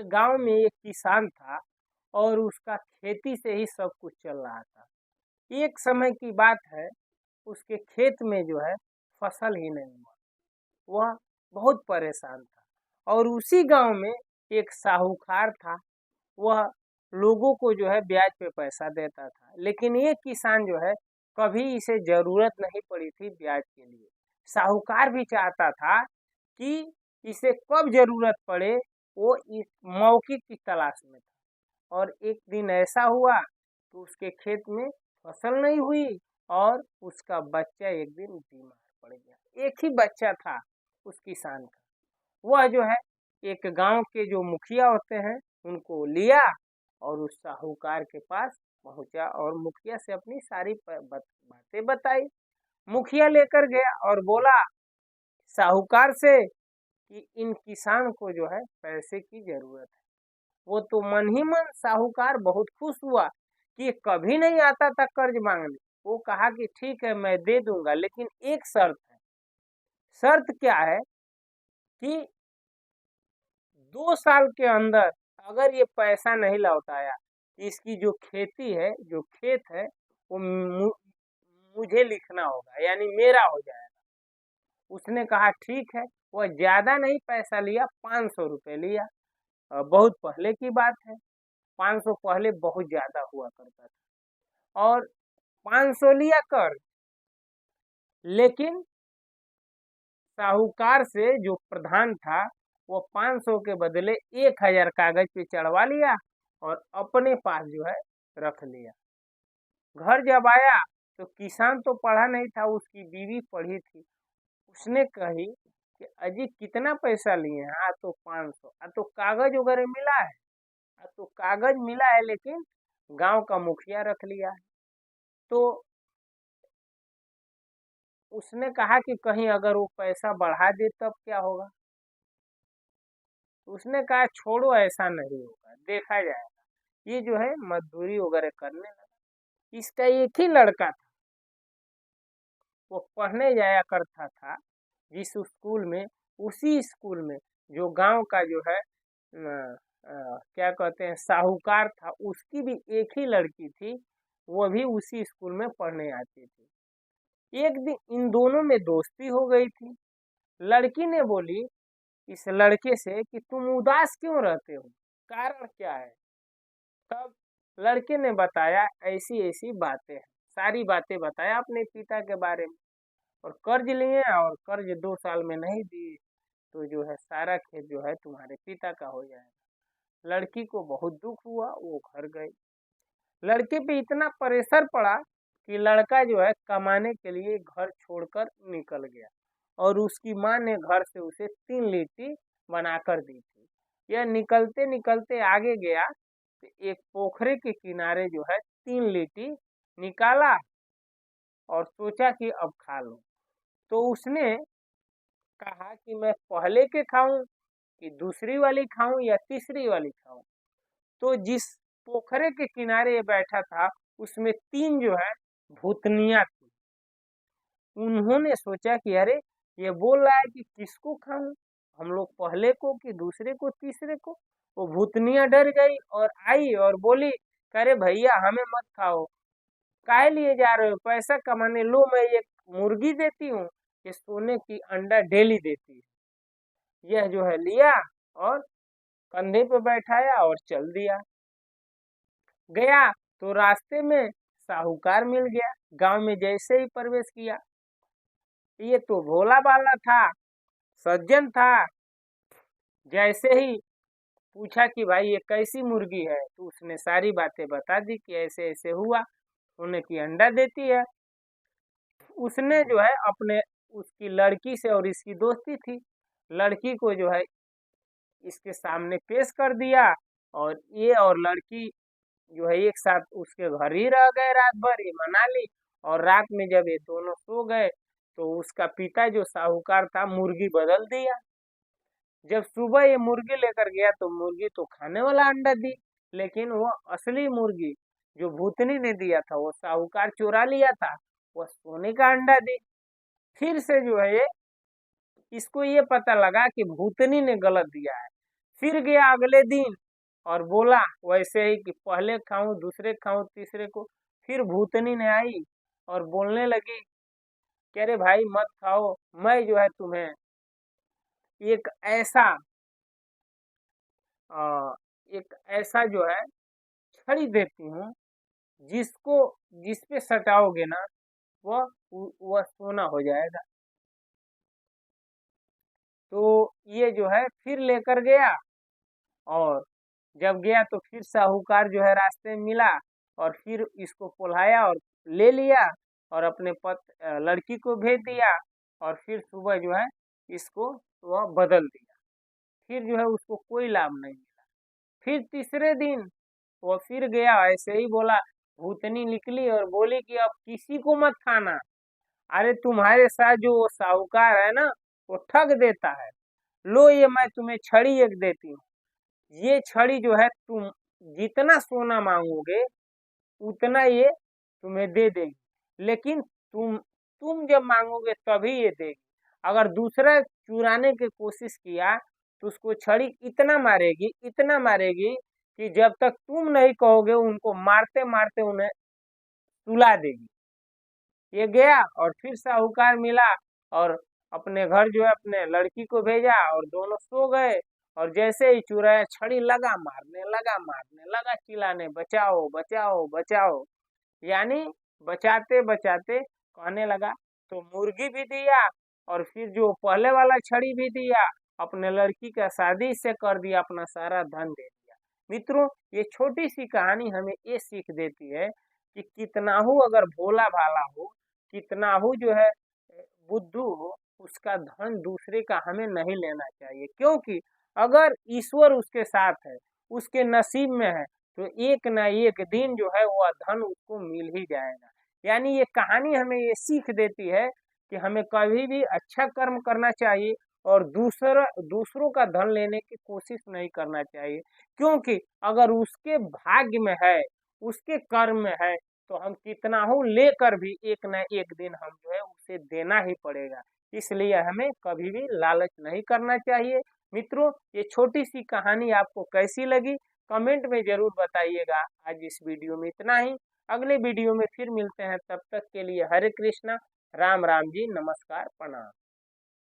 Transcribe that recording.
गांव में एक किसान था और उसका खेती से ही सब कुछ चल रहा था। एक समय की बात है, उसके खेत में जो है फसल ही नहीं हुआ। वह बहुत परेशान था और उसी गांव में एक साहूकार था। वह लोगों को जो है ब्याज पे पैसा देता था, लेकिन ये किसान जो है कभी इसे जरूरत नहीं पड़ी थी ब्याज के लिए। साहूकार भी चाहता था कि इसे कब जरूरत पड़े, वो इस मौके की तलाश में था। और एक दिन ऐसा हुआ तो उसके खेत में फसल नहीं हुई और उसका बच्चा एक दिन बीमार पड़ गया। एक ही बच्चा था उस किसान का। वह जो है एक गांव के जो मुखिया होते हैं उनको लिया और उस साहूकार के पास पहुंचा और मुखिया से अपनी सारी बातें बताई। मुखिया लेकर गया और बोला साहूकार से कि इन किसान को जो है पैसे की जरूरत है। वो तो मन ही मन साहूकार बहुत खुश हुआ कि ये कभी नहीं आता था कर्ज मांगने। वो कहा कि ठीक है मैं दे दूंगा, लेकिन एक शर्त है। शर्त क्या है कि 2 साल के अंदर अगर ये पैसा नहीं लौटाया, इसकी जो खेती है, जो खेत है, वो मुझे लिखना होगा, यानी मेरा हो जाएगा। उसने कहा ठीक है। वह ज्यादा नहीं पैसा लिया, 500 रुपये लिया। बहुत पहले की बात है, 500 पहले बहुत ज्यादा हुआ करता था। और 500 लिया कर, लेकिन साहूकार से जो प्रधान था वो 500 के बदले 1000 कागज पे चढ़वा लिया और अपने पास जो है रख लिया। घर जब आया तो किसान तो पढ़ा नहीं था, उसकी बीवी पढ़ी थी। उसने कही कि अजी कितना पैसा लिए हैं? तो 500। तो कागज वगैरह मिला है? तो कागज मिला है, लेकिन गांव का मुखिया रख लिया है। तो उसने कहा कि कहीं अगर वो पैसा बढ़ा दे तब क्या होगा? उसने कहा छोड़ो, ऐसा नहीं होगा, देखा जाएगा। ये जो है मजदूरी वगैरह करने लगा। इसका एक ही लड़का था, वो पढ़ने जाया करता था जिस स्कूल में, उसी स्कूल में जो गांव का जो है क्या कहते हैं साहूकार था, उसकी भी एक ही लड़की थी। वो भी उसी स्कूल में पढ़ने आती थी। एक दिन इन दोनों में दोस्ती हो गई थी। लड़की ने बोली इस लड़के से कि तुम उदास क्यों रहते हो, कारण क्या है? तब लड़के ने बताया ऐसी ऐसी बातें हैं, सारी बातें बताया अपने पिता के बारे में। और कर्ज लिए और कर्ज 2 साल में नहीं दिए तो जो है सारा खेत जो है तुम्हारे पिता का हो जाएगा। लड़की को बहुत दुख हुआ, वो घर गई। लड़के पे इतना प्रेशर पड़ा कि लड़का जो है कमाने के लिए घर छोड़कर निकल गया और उसकी माँ ने घर से उसे 3 लिट्टी बनाकर दी थी। यह निकलते निकलते आगे गया तो एक पोखरे के किनारे जो है 3 लिट्टी निकाला और सोचा कि अब खा लूं। तो उसने कहा कि मैं पहले के खाऊं कि दूसरी वाली खाऊं या तीसरी वाली खाऊं। तो जिस पोखरे के किनारे ये बैठा था उसमें 3 जो है भूतनिया थी। उन्होंने सोचा कि अरे ये बोल रहा है कि किसको खाऊं, हम लोग पहले को कि दूसरे को तीसरे को। वो भूतनिया डर गई और आई और बोली अरे भैया हमें मत खाओ, काहे लिए जा रहे हो, पैसा कमाने, लो मैं एक मुर्गी देती हूँ, ये सोने की अंडा डेली देती है। यह जो है लिया और कंधे पे बैठाया और चल दिया। गया तो रास्ते में साहूकार मिल गया। गांव में जैसे ही प्रवेश किया, ये तो भोला बाला था, सज्जन था। जैसे ही पूछा कि भाई ये कैसी मुर्गी है, तो उसने सारी बातें बता दी कि ऐसे ऐसे हुआ, सोने की अंडा देती है। उसने जो है अपने उसकी लड़की से, और इसकी दोस्ती थी, लड़की को जो है इसके सामने पेश कर दिया और ये और लड़की जो है एक साथ उसके घर ही रह गए रात भर, ये मना ली। और रात में जब ये दोनों सो गए तो उसका पिता जो साहूकार था मुर्गी बदल दिया। जब सुबह ये मुर्गी लेकर गया तो मुर्गी तो खाने वाला अंडा दी, लेकिन वो असली मुर्गी जो भूतनी ने दिया था वो साहूकार चुरा लिया था, वो सोने का अंडा दी। फिर से जो है ये इसको ये पता लगा कि भूतनी ने गलत दिया है। फिर गया अगले दिन और बोला वैसे ही कि पहले खाऊं, दूसरे खाऊं, तीसरे को। फिर भूतनी ने आई और बोलने लगी कि अरे भाई मत खाओ, मैं जो है तुम्हें एक ऐसा अ, एक ऐसा जो है छड़ी देती हूँ जिसको जिस पे सटाओगे ना वह सोना हो जाएगा। तो ये जो है फिर लेकर गया, और जब गया तो फिर साहूकार जो है रास्ते में मिला और फिर इसको पुल्हाया और ले लिया और अपने लड़की को भेज दिया, और फिर सुबह जो है इसको वह बदल दिया। फिर जो है उसको कोई लाभ नहीं मिला। फिर तीसरे दिन वो फिर गया, ऐसे ही बोला। भूतनी निकली और बोली कि अब किसी को मत खाना, अरे तुम्हारे साथ जो वो साहूकार है ना वो ठग देता है। लो ये मैं तुम्हें छड़ी एक देती हूँ, ये छड़ी जो है तुम जितना सोना मांगोगे उतना ये तुम्हें दे देगी, लेकिन तुम जब मांगोगे तभी ये देगी। अगर दूसरा चुराने की कोशिश किया तो उसको छड़ी इतना मारेगी कि जब तक तुम नहीं कहोगे उनको मारते मारते उन्हें सुला देगी। ये गया और फिर साहूकार मिला और अपने घर जो है अपने लड़की को भेजा और दोनों सो गए। और जैसे ही चुराया छड़ी मारने लगा चिल्लाने, बचाओ बचाओ बचाओ। यानी बचाते बचाते कहने लगा। तो मुर्गी भी दिया और फिर जो पहले वाला छड़ी भी दिया, अपने लड़की का शादी से कर दिया, अपना सारा धन दे दिया। मित्रों, ये छोटी सी कहानी हमें ये सीख देती है कि कितना हो अगर भोला भाला हो, कितना हो जो है बुद्धू हो, उसका धन दूसरे का हमें नहीं लेना चाहिए। क्योंकि अगर ईश्वर उसके साथ है, उसके नसीब में है, तो एक ना एक दिन जो है वह धन उसको मिल ही जाएगा। यानी ये कहानी हमें ये सीख देती है कि हमें कभी भी अच्छा कर्म करना चाहिए और दूसरों का धन लेने की कोशिश नहीं करना चाहिए। क्योंकि अगर उसके भाग्य में है, उसके कर्म में है, तो हम कितना हो लेकर भी एक ना एक दिन हम जो है उसे देना ही पड़ेगा। इसलिए हमें कभी भी लालच नहीं करना चाहिए। मित्रों, ये छोटी सी कहानी आपको कैसी लगी कमेंट में जरूर बताइएगा। आज इस वीडियो में इतना ही, अगले वीडियो में फिर मिलते हैं। तब तक के लिए हरे कृष्णा, राम राम जी, नमस्कार, प्रणाम।